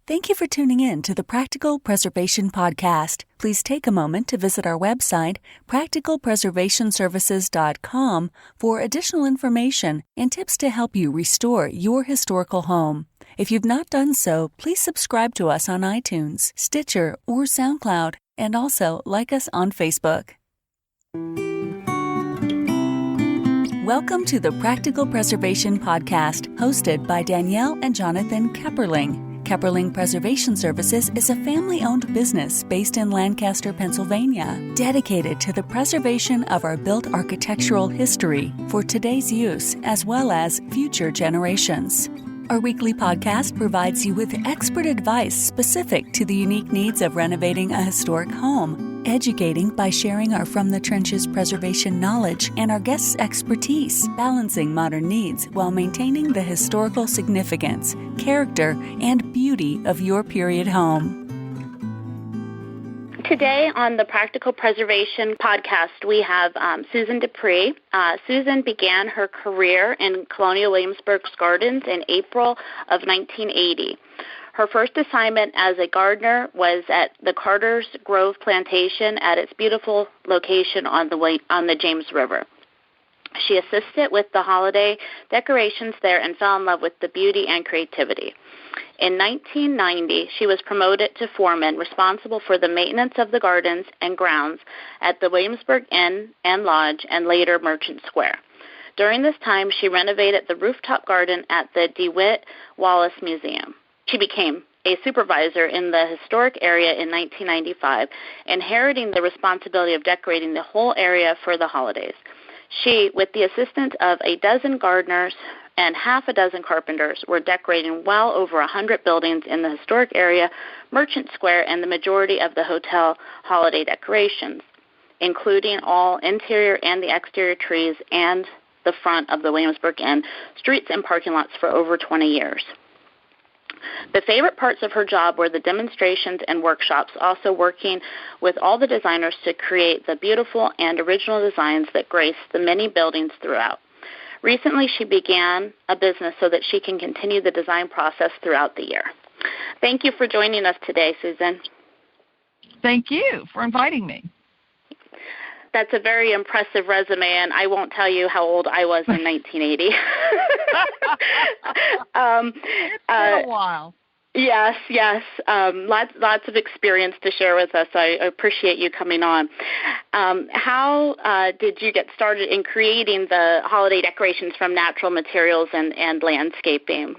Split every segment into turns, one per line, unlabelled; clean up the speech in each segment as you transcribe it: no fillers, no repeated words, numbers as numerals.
Thank you for tuning in to the Practical Preservation Podcast. Please take a moment to visit our website, practicalpreservationservices.com, for additional information and tips to help you restore your historical home. If you've not done so, please subscribe to us on iTunes, Stitcher, or SoundCloud, and also like us on Facebook. Welcome to the Practical Preservation Podcast, hosted by Danielle and Jonathan Kepperling. Kepperling Preservation Services is a family-owned business based in Lancaster, Pennsylvania, dedicated to the preservation of our built architectural history for today's use as well as future generations. Our weekly podcast provides you with expert advice specific to the unique needs of renovating a historic home, educating by sharing our From the Trenches preservation knowledge and our guests' expertise, balancing modern needs while maintaining the historical significance, character, and beauty of your period home.
Today on the Practical Preservation Podcast, we have Susan Dippre. Susan began her career in Colonial Williamsburg Gardens in April of 1980. Her first assignment as a gardener was at the Carter's Grove Plantation at its beautiful location on the James River. She assisted with the holiday decorations there and fell in love with the beauty and creativity. In 1990, she was promoted to foreman, responsible for the maintenance of the gardens and grounds at the Williamsburg Inn and Lodge and later Merchant Square. During this time, she renovated the rooftop garden at the DeWitt Wallace Museum. She became a supervisor in the historic area in 1995, inheriting the responsibility of decorating the whole area for the holidays. She, with the assistance of a dozen gardeners and half a dozen carpenters, were decorating well over 100 buildings in the historic area, Merchant Square, and the majority of the hotel holiday decorations, including all interior and the exterior trees and the front of the Williamsburg Inn, streets and parking lots for over 20 years. The favorite parts of her job were the demonstrations and workshops, also working with all the designers to create the beautiful and original designs that grace the many buildings throughout. Recently, she began a business so that she can continue the design process throughout the year. Thank you for joining us today, Susan.
Thank you for inviting me.
That's a very impressive resume, and I won't tell you how old I was in 1980.
It's been a while.
Yes. Lots of experience to share with us. I appreciate you coming on. How did you get started in creating the holiday decorations from natural materials and landscaping?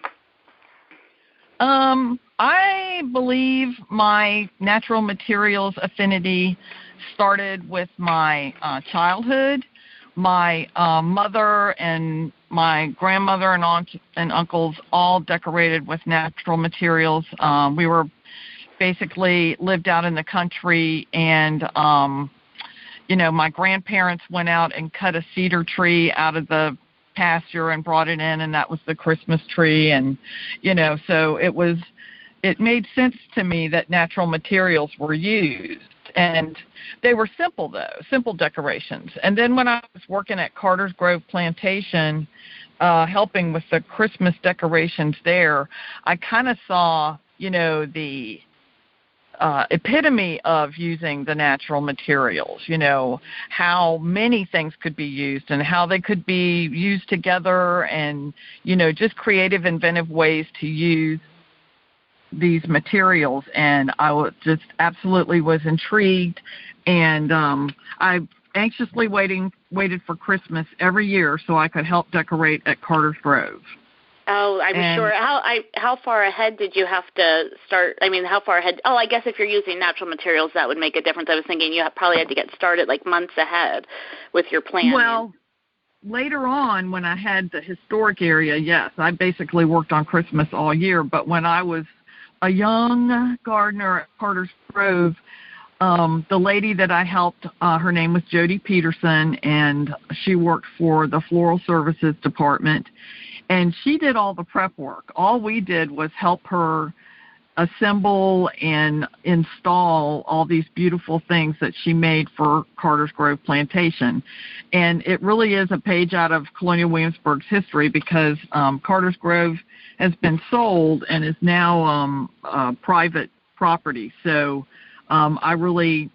I believe my natural materials affinity started with my childhood. My mother and my grandmother and aunt and uncles all decorated with natural materials. We were basically lived out in the country, and my grandparents went out and cut a cedar tree out of the pasture and brought it in, and that was the Christmas tree. And so it made sense to me that natural materials were used. And they were simple decorations. And then when I was working at Carter's Grove Plantation, helping with the Christmas decorations there, I kind of saw, the epitome of using the natural materials, how many things could be used and how they could be used together, and, just creative, inventive ways to use these materials. And I just absolutely was intrigued, and I anxiously waited for Christmas every year so I could help decorate at Carter's Grove.
Oh, I'm sure. How far ahead did you have to start? I mean, how far ahead? Oh, I guess if you're using natural materials, that would make a difference. I was thinking you probably had to get started like months ahead with your planning.
Well, later on, when I had the historic area, yes, I basically worked on Christmas all year. But when I was a young gardener at Carter's Grove, the lady that I helped, her name was Jody Peterson, and she worked for the Floral Services Department, and she did all the prep work. All we did was help her assemble and install all these beautiful things that she made for Carter's Grove Plantation. And it really is a page out of Colonial Williamsburg's history, because Carter's Grove has been sold and is now private property. So I really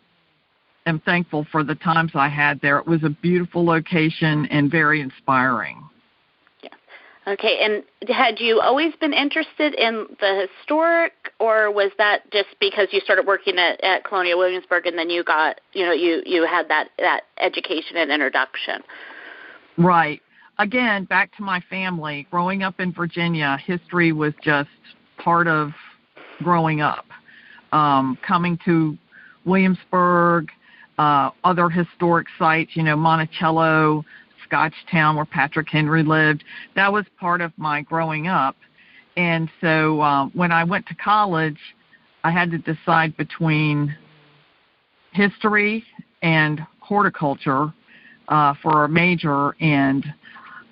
am thankful for the times I had there. It was a beautiful location and very inspiring.
Okay, and had you always been interested in the historic, or was that just because you started working at Colonial Williamsburg and then you got, you had that education and introduction?
Right. Again, back to my family. Growing up in Virginia, history was just part of growing up. Coming to Williamsburg, other historic sites, Monticello, Scotchtown, where Patrick Henry lived. That was part of my growing up. And so when I went to college, I had to decide between history and horticulture for a major. And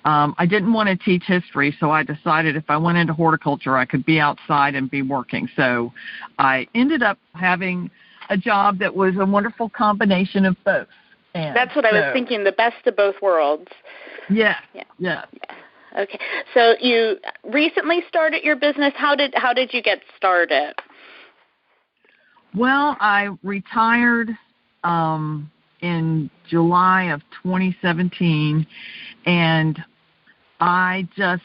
I didn't want to teach history, so I decided if I went into horticulture, I could be outside and be working. So I ended up having a job that was a wonderful combination of both. And
that's what I was thinking, the best of both worlds.
Yeah.
Okay. So you recently started your business. How did you get started?
Well, I retired in July of 2017, and I just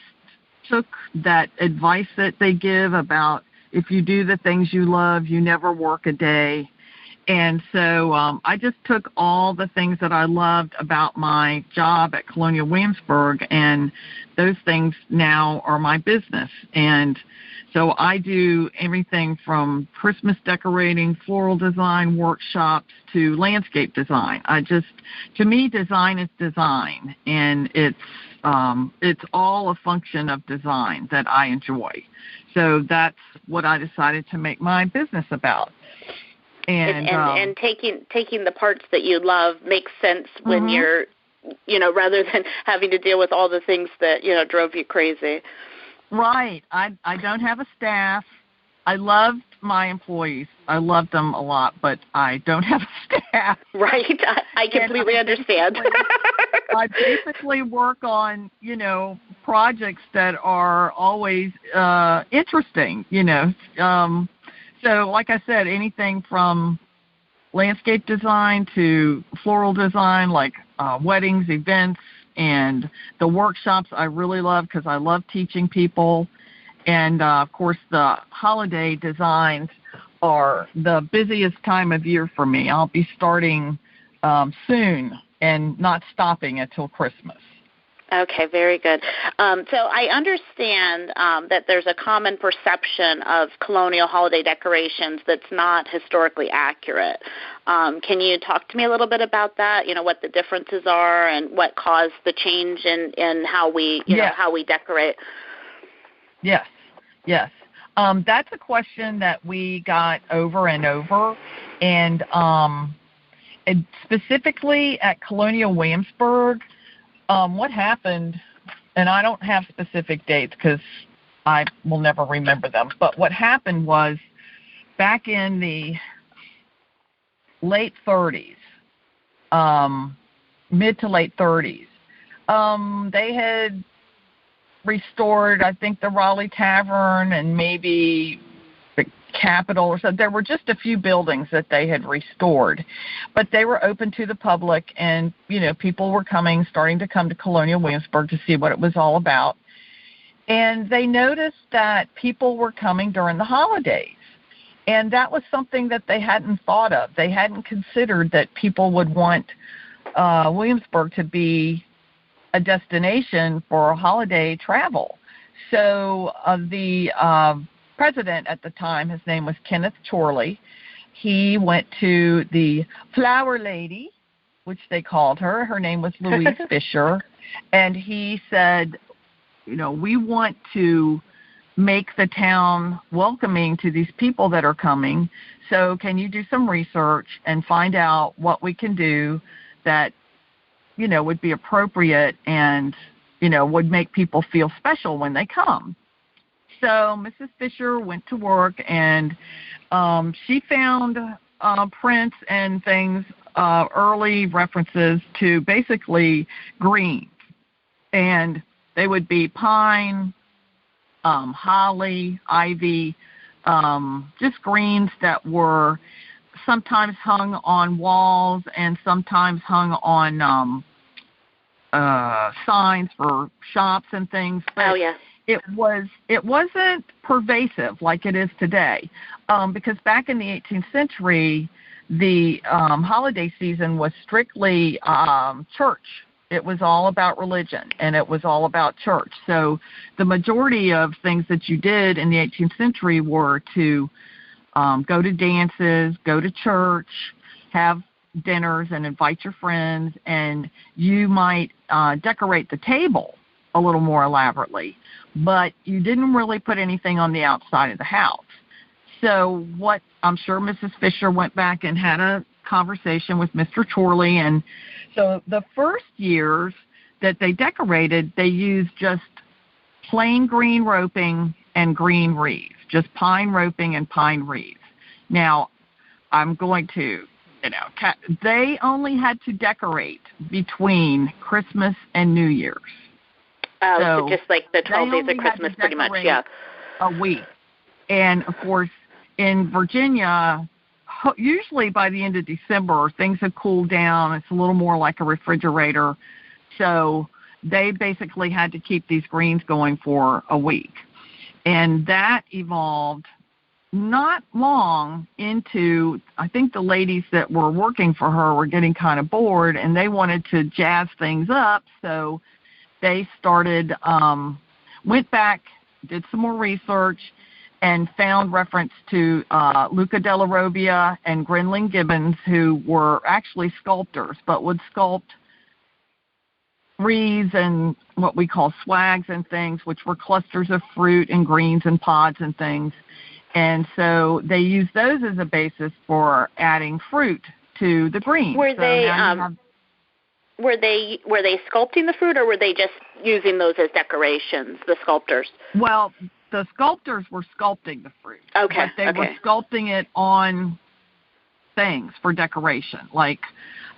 took that advice that they give about if you do the things you love, you never work a day. And so I just took all the things that I loved about my job at Colonial Williamsburg, and those things now are my business. And so I do everything from Christmas decorating, floral design workshops, to landscape design. To me, design is design, and it's all a function of design that I enjoy. So that's what I decided to make my business about. And taking the parts that you love makes sense when you're, rather than having to deal with all the things that, drove you crazy. Right. I don't have a staff. I loved my employees. I loved them a lot, but I don't have a staff.
Right. I completely understand.
I basically work on, projects that are always interesting, So, like I said, anything from landscape design to floral design, like weddings, events, and the workshops I really love because I love teaching people. And, of course, the holiday designs are the busiest time of year for me. I'll be starting soon and not stopping until Christmas.
Okay, very good. So I understand that there's a common perception of colonial holiday decorations that's not historically accurate. Can you talk to me a little bit about that? What the differences are and what caused the change in how we, how we decorate?
Yes. That's a question that we got over and over, and specifically at Colonial Williamsburg. What happened, and I don't have specific dates because I will never remember them, but what happened was back in the late 30s, mid to late 30s, they had restored, I think, the Raleigh Tavern and maybe the Capitol or so. There were just a few buildings that they had restored, but they were open to the public, and people were starting to come to Colonial Williamsburg to see what it was all about. And they noticed that people were coming during the holidays, and that was something that they hadn't thought of. They hadn't considered that people would want Williamsburg to be a destination for holiday travel. So the president at the time, his name was Kenneth Chorley, he went to the Flower Lady, which they called her. Her name was Louise Fisher. And he said, we want to make the town welcoming to these people that are coming. So can you do some research and find out what we can do that, would be appropriate and, would make people feel special when they come? So Mrs. Fisher went to work, and she found prints and things, early references to basically greens. And they would be pine, holly, ivy, just greens that were sometimes hung on walls and sometimes hung on signs for shops and things. But
yes.
It wasn't pervasive like it is today, because back in the 18th century, the holiday season was strictly church. It was all about religion, and it was all about church. So the majority of things that you did in the 18th century were to go to dances, go to church, have dinners, and invite your friends, and you might decorate the table a little more elaborately, but you didn't really put anything on the outside of the house. So what I'm sure Mrs. Fisher went back and had a conversation with Mr. Chorley, and so the first years that they decorated, they used just plain green roping and green wreaths, just pine roping and pine wreaths. Now, I'm going to, they only had to decorate between Christmas and New Year's.
Oh, so just like the 12 days of Christmas, pretty much, yeah.
A week. And, of course, in Virginia, usually by the end of December, things have cooled down. It's a little more like a refrigerator. So they basically had to keep these greens going for a week. And that evolved not long into, I think the ladies that were working for her were getting kind of bored, and they wanted to jazz things up. So they started, went back, did some more research, and found reference to Luca della Robbia and Grinling Gibbons, who were actually sculptors, but would sculpt wreaths and what we call swags and things, which were clusters of fruit and greens and pods and things. And so they used those as a basis for adding fruit to the greens.
Were they sculpting the fruit, or were they just using those as decorations, the sculptors?
Well, the sculptors were sculpting the fruit.
Okay.
But they were sculpting it on things for decoration. Like,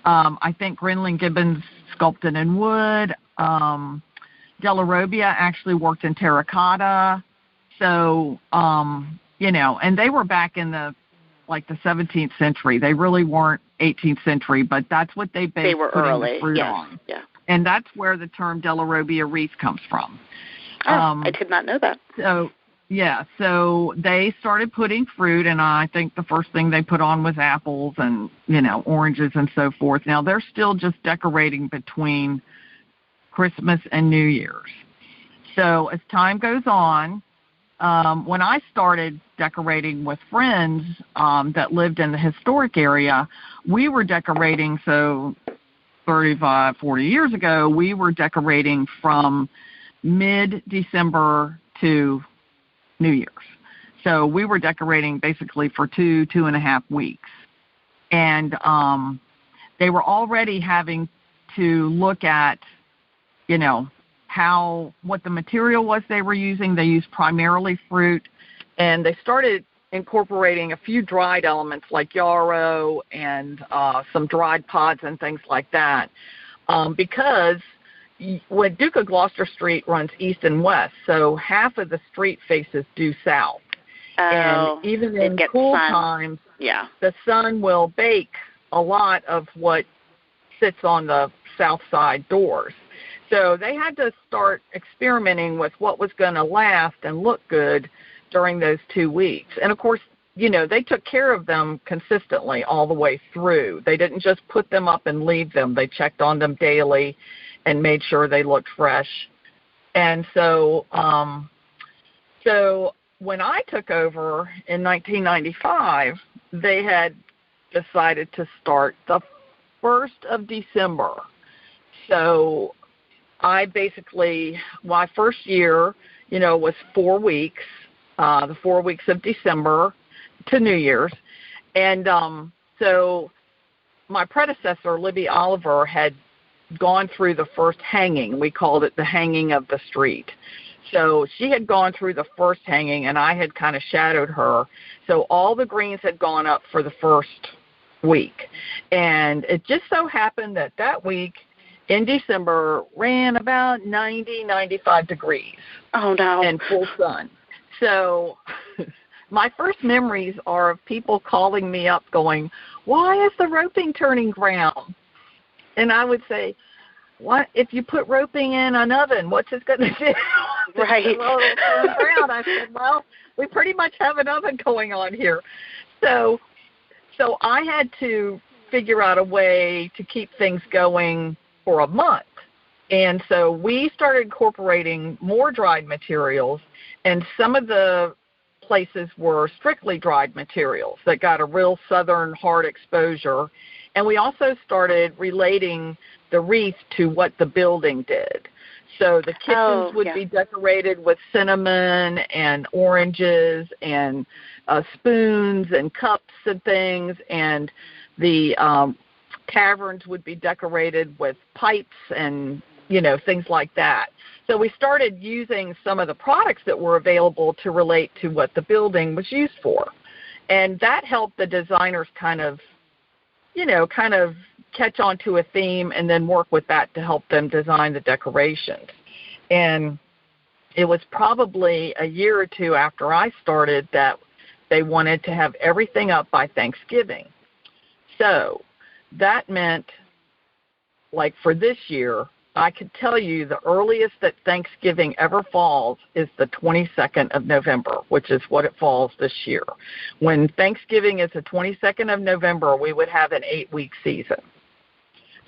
I think Grinling Gibbons sculpted in wood. Della Robbia actually worked in terracotta. So, and they were back in the 17th century. They really weren't 18th century, but that's what they based putting the fruit on. Yeah. And that's where the term Della Robbia wreath comes from.
I did not know that.
So they started putting fruit, and I think the first thing they put on was apples and, oranges and so forth. Now, they're still just decorating between Christmas and New Year's. So as time goes on, when I started decorating with friends that lived in the historic area, we were decorating, so 35, 40 years ago, we were decorating from mid-December to New Year's. So we were decorating basically for 2.5 weeks. And they were already having to look at, what the material was they were using. They used primarily fruit. And they started incorporating a few dried elements like yarrow and some dried pods and things like that, because when Duke of Gloucester Street runs east and west, so half of the street faces due south. And even in cool times, the sun will bake a lot of what sits on the south side doors. So they had to start experimenting with what was going to last and look good during those 2 weeks. And, of course, they took care of them consistently all the way through. They didn't just put them up and leave them. They checked on them daily and made sure they looked fresh. And so when I took over in 1995, they had decided to start the 1st of December. So I basically, my first year, was 4 weeks, the 4 weeks of December to New Year's. And so my predecessor, Libby Oliver, had gone through the first hanging. We called it the hanging of the street. So she had gone through the first hanging, and I had kind of shadowed her. So all the greens had gone up for the first week. And it just so happened that week in December ran about 90, 95 degrees.
Oh, no.
And full sun. So my first memories are of people calling me up going, why is the roping turning brown? And I would say, what if you put roping in an oven, what's it going to do?
Right.
Well, it'll turn brown. I said, well, we pretty much have an oven going on here. So I had to figure out a way to keep things going for a month. And so we started incorporating more dried materials, and some of the places were strictly dried materials that got a real southern hard exposure. And we also started relating the wreath to what the building did. So the kitchens would be decorated with cinnamon and oranges and spoons and cups and things, and the taverns would be decorated with pipes and, things like that. So we started using some of the products that were available to relate to what the building was used for. And that helped the designers kind of catch on to a theme and then work with that to help them design the decorations. And it was probably a year or two after I started that they wanted to have everything up by Thanksgiving. So that meant, like for this year, I could tell you the earliest that Thanksgiving ever falls is the 22nd of November, which is what it falls this year. When Thanksgiving is the 22nd of November, we would have an 8-week season.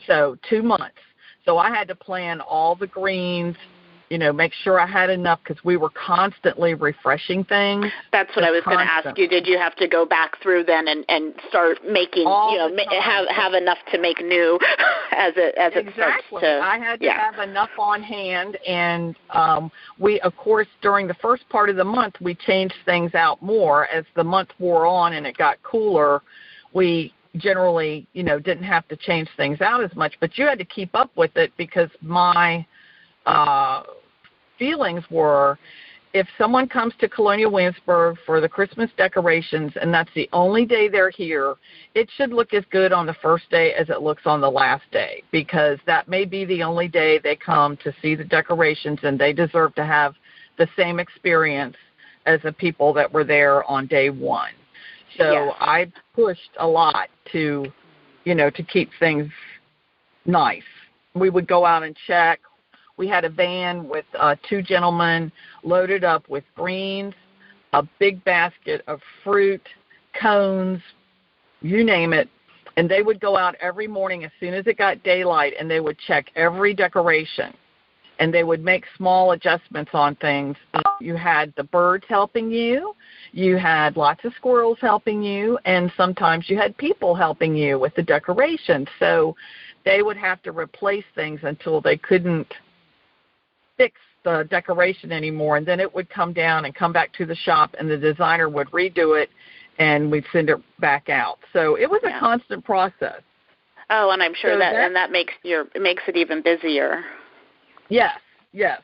So 2 months. So I had to plan all the greens, make sure I had enough because we were constantly refreshing things.
That's what I was going to ask you. Did you have to go back through then and start making, have enough to make new as it starts to?
I had to have enough on hand, and we, of course, during the first part of the month, we changed things out more. As the month wore on and it got cooler, we generally, didn't have to change things out as much, but you had to keep up with it because my feelings were, if someone comes to Colonial Williamsburg for the Christmas decorations and that's the only day they're here, it should look as good on the first day as it looks on the last day, because that may be the only day they come to see the decorations, and they deserve to have the same experience as the people that were there on day one. So I pushed a lot to keep things nice. We would go out and check. We had a van with 2 gentlemen loaded up with greens, a big basket of fruit, cones, you name it. And they would go out every morning as soon as it got daylight, and they would check every decoration. And they would make small adjustments on things. You had the birds helping you. You had lots of squirrels helping you. And sometimes you had people helping you with the decorations. So they would have to replace things until they couldn't fix the decoration anymore. And then it would come down and come back to the shop, and the designer would redo it, and we'd send it back out. So it was a constant process.
Oh, and I'm sure that makes it even busier.
Yes.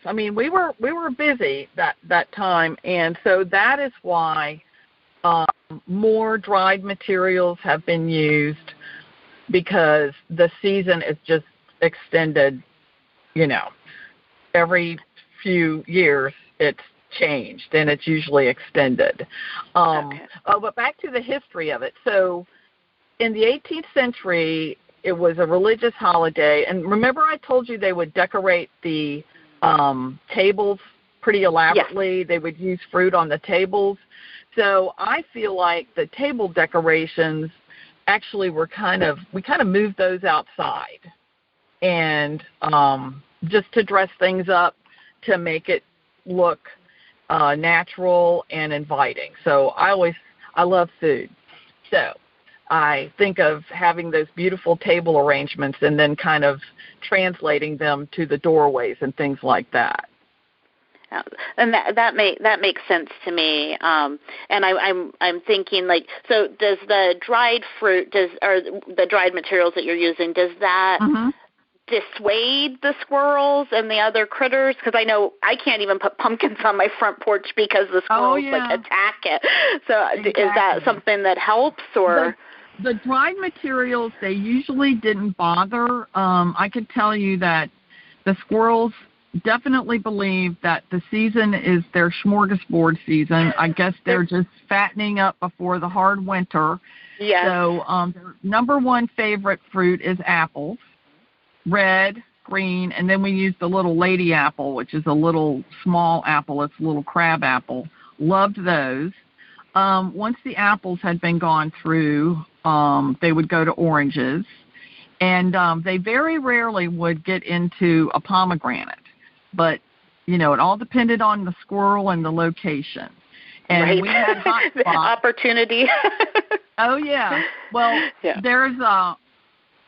I mean, we were busy that time, and so that is why more dried materials have been used, because the season is just extended. Every few years it's changed, and it's usually extended. But back to the history of it. So in the 18th century, it was a religious holiday. And remember I told you they would decorate the tables pretty elaborately. They would use fruit on the tables. So I feel like the table decorations actually we kind of moved those outside, and just to dress things up to make it look natural and inviting. So I love food. So I think of having those beautiful table arrangements and then kind of translating them to the doorways and things like that.
And that makes sense to me. And I'm thinking, like, so does the dried fruit or the dried materials that you're using, does that dissuade the squirrels and the other critters? Because I know I can't even put pumpkins on my front porch because the squirrels attack it. So exactly. Is that something that helps, or?
The dried materials, they usually didn't bother. I could tell you that the squirrels definitely believe that the season is their smorgasbord season. I guess they're just fattening up before the hard winter.
Yes.
So their number one favorite fruit is apples, red, green, and then we use the little lady apple, which is a little small apple. It's a little crab apple. Loved those. Once the apples had been gone through, they would go to oranges, and they very rarely would get into a pomegranate. But, it all depended on the squirrel and the location. And
right.
We had hot spots.
Opportunity.
Oh, yeah. Well, there's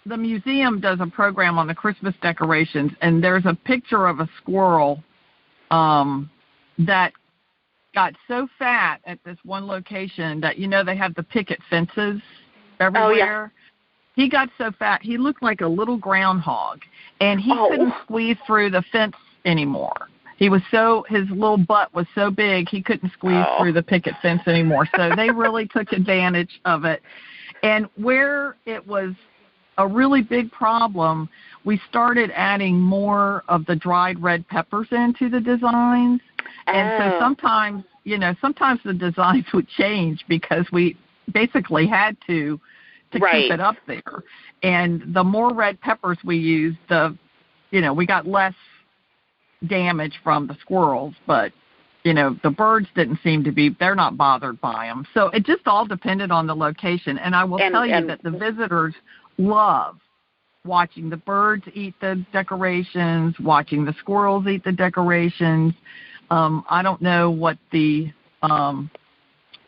the museum does a program on the Christmas decorations, and there's a picture of a squirrel that got so fat at this one location that, they have the picket fences everywhere.
Oh, yeah.
He got so fat, he looked like a little groundhog, and he couldn't squeeze through the fence anymore. His little butt was so big, he couldn't squeeze through the picket fence anymore. So they really took advantage of it. And where it was a really big problem, we started adding more of the dried red peppers into the designs. And so sometimes the designs would change because we basically had to keep it up there. And the more red peppers we used, we got less damage from the squirrels, but the birds didn't seem to be, they're not bothered by them. So it just all depended on the location. And I will tell you that the visitors love watching the birds eat the decorations, watching the squirrels eat the decorations. I don't know what the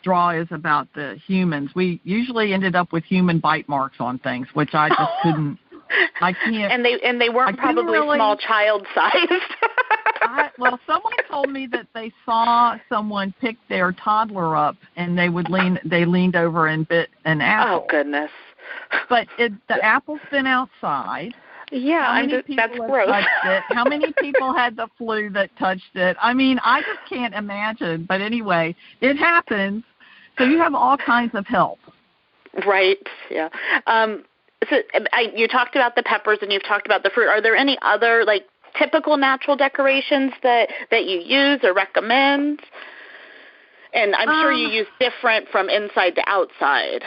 draw is about the humans. We usually ended up with human bite marks on things, which I just couldn't. I can't.
And they weren't probably really, small child sized.
Well, someone told me that they saw someone pick their toddler up, and they leaned over and bit an apple.
Oh goodness!
But the apple's been outside.
Yeah, that's gross.
How many people had the flu that touched it? I mean, I just can't imagine. But anyway, it happens. So you have all kinds of help.
Right. Yeah. So you talked about the peppers and you've talked about the fruit. Are there any other typical natural decorations that you use or recommend? And I'm sure you use different from inside to outside.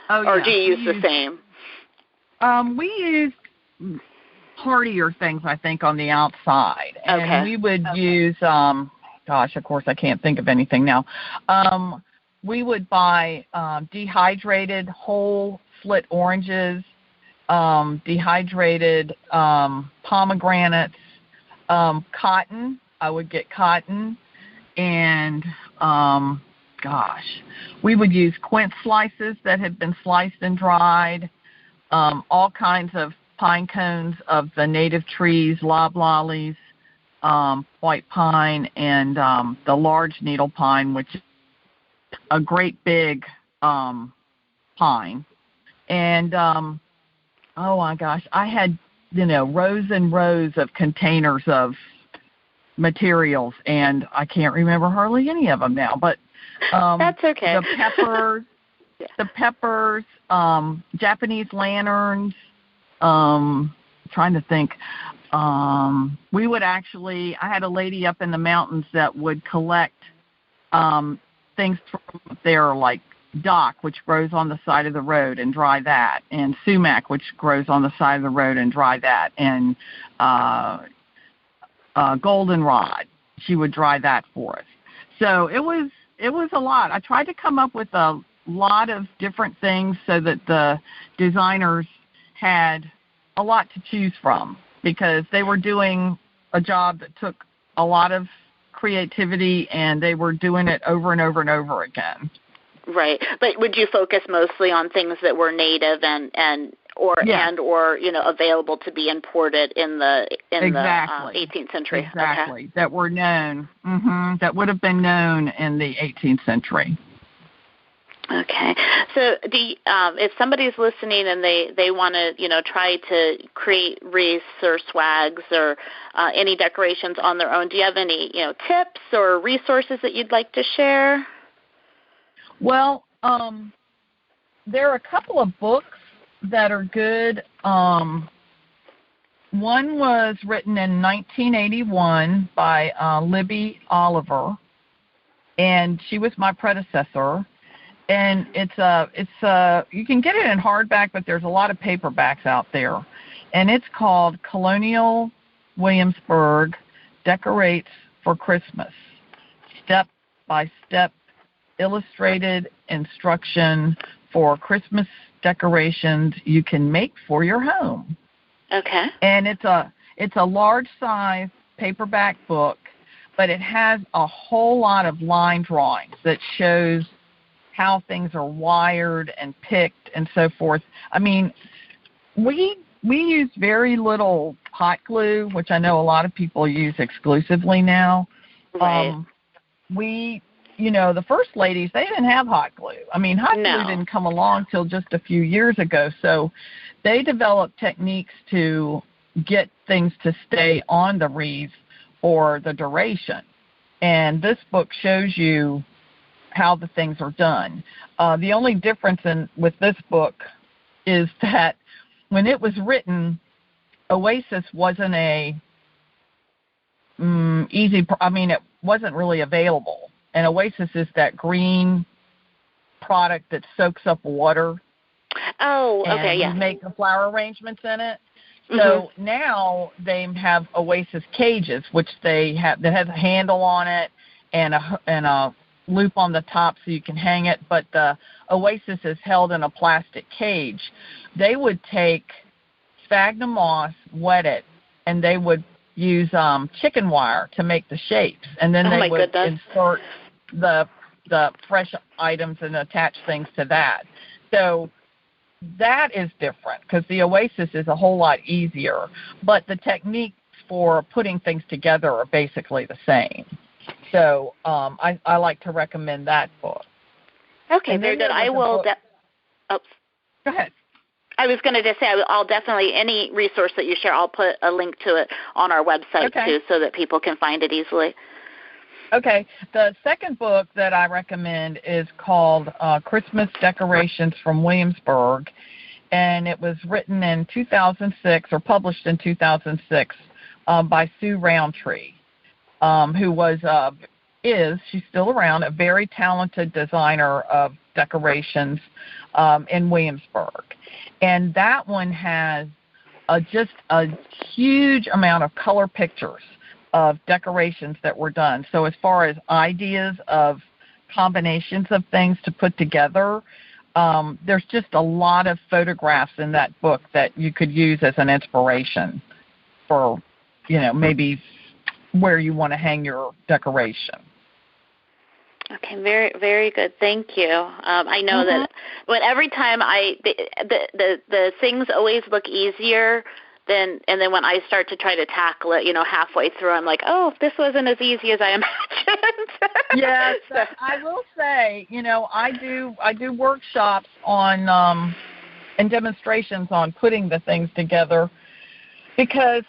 Oh,
or do you use the same?
We use hardier things, I think, on the outside. And we would use, of course, I can't think of anything now. We would buy dehydrated whole split oranges, dehydrated pomegranates, cotton. I would get cotton, and we would use quince slices that had been sliced and dried, all kinds of pine cones of the native trees, loblollies, white pine, and the large needle pine, which is a great big pine. And, oh my gosh, I had, rows and rows of containers of materials, and I can't remember hardly any of them now. But
that's okay.
The peppers, Japanese lanterns, trying to think. We would I had a lady up in the mountains that would collect things from there, like dock, which grows on the side of the road, and dry that, and sumac, which grows on the side of the road, and dry that, and goldenrod. She would dry that for us. So it was a lot. I tried to come up with a lot of different things so that the designers had a lot to choose from, because they were doing a job that took a lot of creativity, and they were doing it over and over and over again.
Right. But would you focus mostly on things that were native and available to be imported in the 18th century?
Exactly. Okay. That were known. That would have been known in the 18th century.
Okay. So if somebody's listening and they want to, try to create wreaths or swags or any decorations on their own, do you have any, tips or resources that you'd like to share?
Well, there are a couple of books that are good. One was written in 1981 by Libby Oliver, and she was my predecessor. And it's you can get it in hardback, but there's a lot of paperbacks out there. And it's called Colonial Williamsburg Decorates for Christmas, step-by-step illustrated instruction for Christmas decorations you can make for your home.
Okay.
And it's a large size paperback book, but it has a whole lot of line drawings that shows how things are wired and picked and so forth. I mean, we use very little hot glue, which I know a lot of people use exclusively now.
Right.
The first ladies, they didn't have hot glue. I mean, hot glue didn't come along till just a few years ago. So they developed techniques to get things to stay on the wreath for the duration. And this book shows you how the things are done. The only difference with this book is that when it was written, Oasis wasn't it wasn't really available. And Oasis is that green product that soaks up water.
Oh, okay, yeah.
And you make the flower arrangements in it. So now they have Oasis cages, which that has a handle on it and a loop on the top so you can hang it, but the Oasis is held in a plastic cage. They would take sphagnum moss, wet it, and they would use chicken wire to make the shapes, and then they would insert the fresh items and attach things to that. So that is different because the Oasis is a whole lot easier, but the techniques for putting things together are basically the same. So I like to recommend that book.
Okay, very good. I will.
Go ahead.
I was going to just say I'll definitely, any resource that you share, I'll put a link to it on our website too, so that people can find it easily.
Okay. The second book that I recommend is called Christmas Decorations from Williamsburg, and it was written in 2006 or published in 2006 by Sue Roundtree. Who she's still around, a very talented designer of decorations in Williamsburg. And that one has just a huge amount of color pictures of decorations that were done. So as far as ideas of combinations of things to put together, there's just a lot of photographs in that book that you could use as an inspiration for, maybe where you want to hang your decoration. Okay,
very, very good. Thank you. I know that every time the things always look easier and then when I start to try to tackle it, halfway through, I'm like, oh, this wasn't as easy as I imagined.
Yes, I will say, I do workshops on and demonstrations on putting the things together because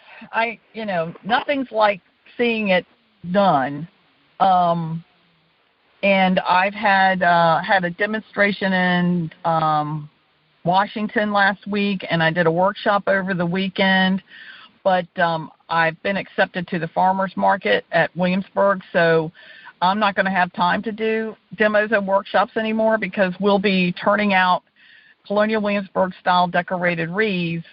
nothing's like seeing it done. And I've had a demonstration in Washington last week, and I did a workshop over the weekend. But I've been accepted to the Farmers Market at Williamsburg, so I'm not going to have time to do demos and workshops anymore because we'll be turning out Colonial Williamsburg style decorated wreaths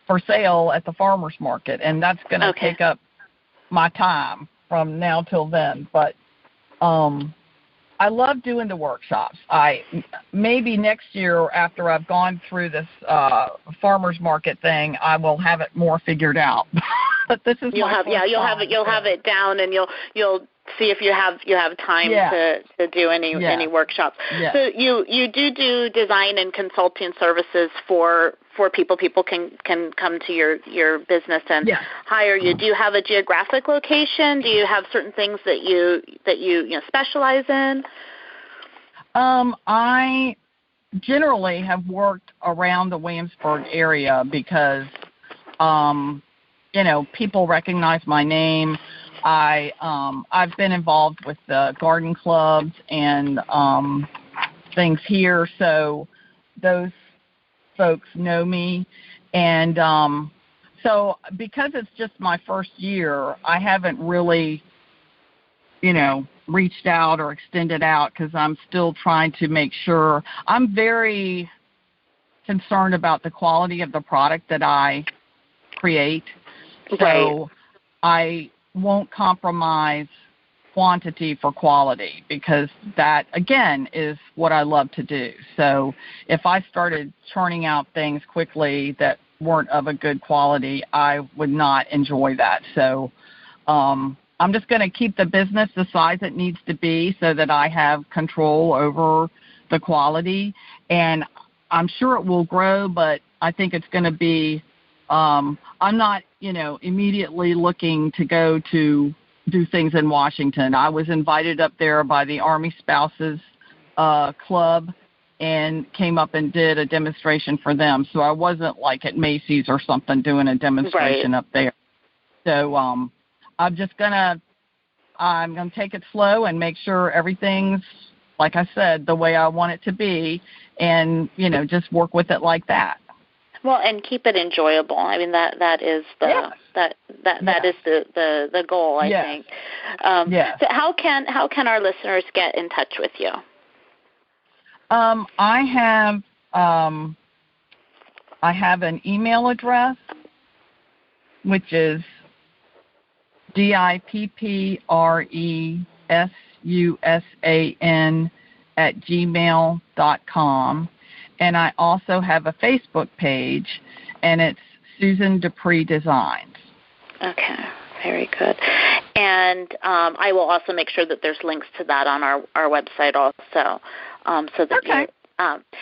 for sale at the Farmers Market, and that's going to take up my time from now till then. But I love doing the workshops. Maybe next year after I've gone through this farmers market thing, I will have it more figured out. But this is you'll have it
down, and you'll see if you have time to do any workshops. Yeah. So you do design and consulting services for people. People can come to your business and hire you. Do you have a geographic location? Do you have certain things that you specialize in?
I generally have worked around the Williamsburg area because, people recognize my name. I've been involved with the garden clubs and things here, so those folks know me. And so because it's just my first year, I haven't really, reached out or extended out because I'm still trying to make sure. I'm very concerned about the quality of the product that I create.
Right.
So I won't compromise quantity for quality because that, again, is what I love to do. So if I started churning out things quickly that weren't of a good quality, I would not enjoy that. So I'm just going to keep the business the size it needs to be so that I have control over the quality. And I'm sure it will grow, but I think it's going to be, I'm not, immediately looking to go to do things in Washington. I was invited up there by the Army Spouses Club and came up and did a demonstration for them. So I wasn't like at Macy's or something doing a demonstration up there. So I'm gonna take it slow and make sure everything's, like I said, the way I want it to be, and just work with it like that.
Well, and keep it enjoyable. I mean, that is the that is the goal, I think. So how can our listeners get in touch with you?
I have an email address, which is dippresusan@gmail.com. And I also have a Facebook page, and it's Susan Dippre Designs.
Okay, very good. And I will also make sure that there's links to that on our website also. So that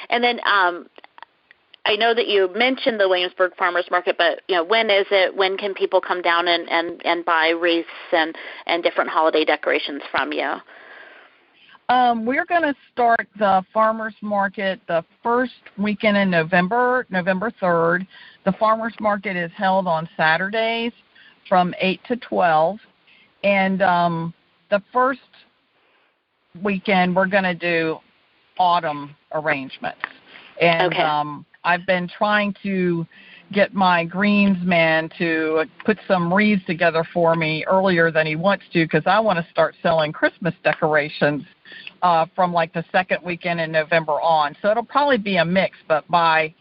and then I know that you mentioned the Williamsburg Farmers Market, but when is it? When can people come down and buy wreaths and different holiday decorations from you?
We're going to start the farmers market the first weekend in November 3rd. The farmers market is held on Saturdays from 8 to 12. And the first weekend we're going to do autumn arrangements. And I've been trying to get my greensman to put some wreaths together for me earlier than he wants to, because I want to start selling Christmas decorations from like the second weekend in November on. So it'll probably be a mix, but by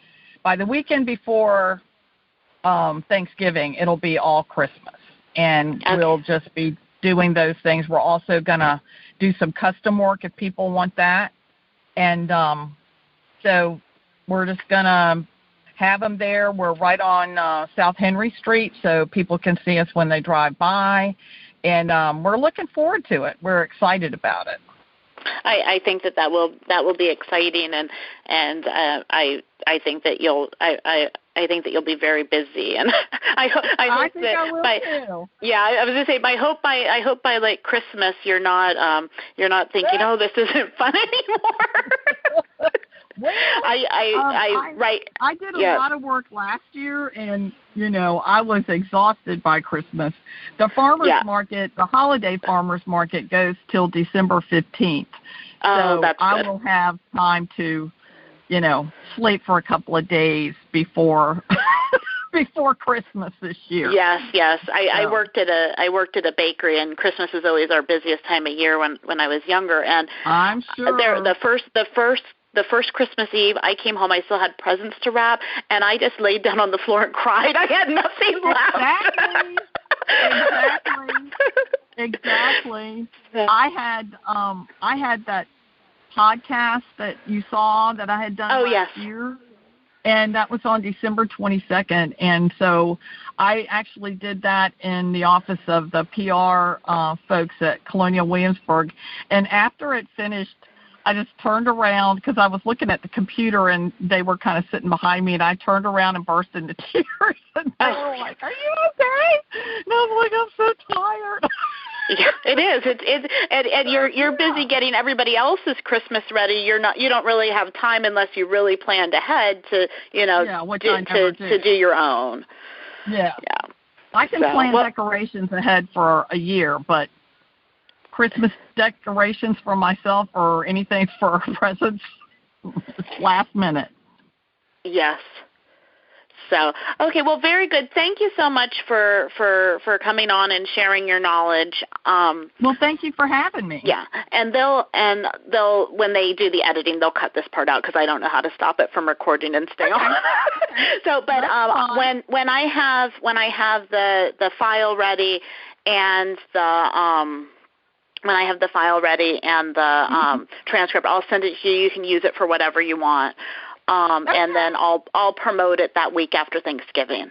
the weekend before Thanksgiving, it'll be all Christmas. And we'll just be doing those things. We're also going to do some custom work if people want that. And so we're just going to have them there. We're right on South Henry Street, so people can see us when they drive by. And we're looking forward to it. We're excited about it.
I think that will be exciting, and I think that you'll be very busy, and I hope
I will too.
Yeah, I was gonna say, I hope by like Christmas you're not thinking, oh, this isn't fun anymore.
Well, I did a lot of work last year, and I was exhausted by Christmas. The farmers market, the holiday farmers market, goes till December 15th.
Oh,
so
that's good.
I will have time to, sleep for a couple of days before before Christmas this year.
Yes. I worked at a bakery, and Christmas is always our busiest time of year when I was younger. And
I'm sure
the first Christmas Eve, I came home, I still had presents to wrap, and I just laid down on the floor and cried. I had nothing left.
Exactly. I had that podcast that you saw that I had done last year, and that was on December 22nd. And so I actually did that in the office of the PR folks at Colonial Williamsburg. And after it finished, I just turned around because I was looking at the computer and they were kind of sitting behind me, and I turned around and burst into tears. And they were like, "Are you okay?" And I was like, "I'm so tired."
Yeah, it is. And you're busy getting everybody else's Christmas ready. You don't really have time unless you really planned ahead to to do your own.
Yeah.
Yeah.
I can plan decorations ahead for a year, but Christmas decorations for myself or anything for presents, last minute.
Yes. So, okay, well, very good. Thank you so much for coming on and sharing your knowledge.
Well, thank you for having me.
Yeah, and they'll when they do the editing, they'll cut this part out because I don't know how to stop it from recording and stay on. So, but when I have the file ready and the when I have the file ready and the transcript, I'll send it to you. You can use it for whatever you want. And then I'll promote it that week after Thanksgiving.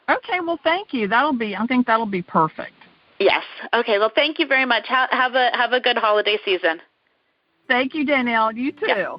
Okay, well, thank you. I think that'll be perfect.
Yes. Okay. Well, thank you very much. Have a good holiday season.
Thank you, Danielle. You too.
Yeah.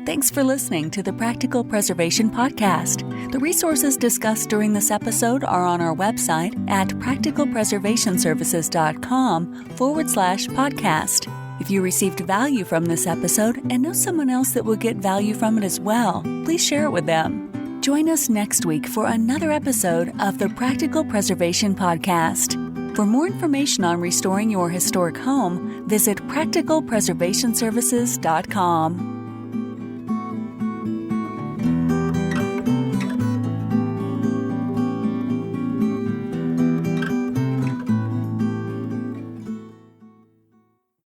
Thanks for listening to the Practical Preservation Podcast. The resources discussed during this episode are on our website at practicalpreservationservices.com/podcast. If you received value from this episode and know someone else that will get value from it as well, please share it with them. Join us next week for another episode of the Practical Preservation Podcast. For more information on restoring your historic home, visit practicalpreservationservices.com.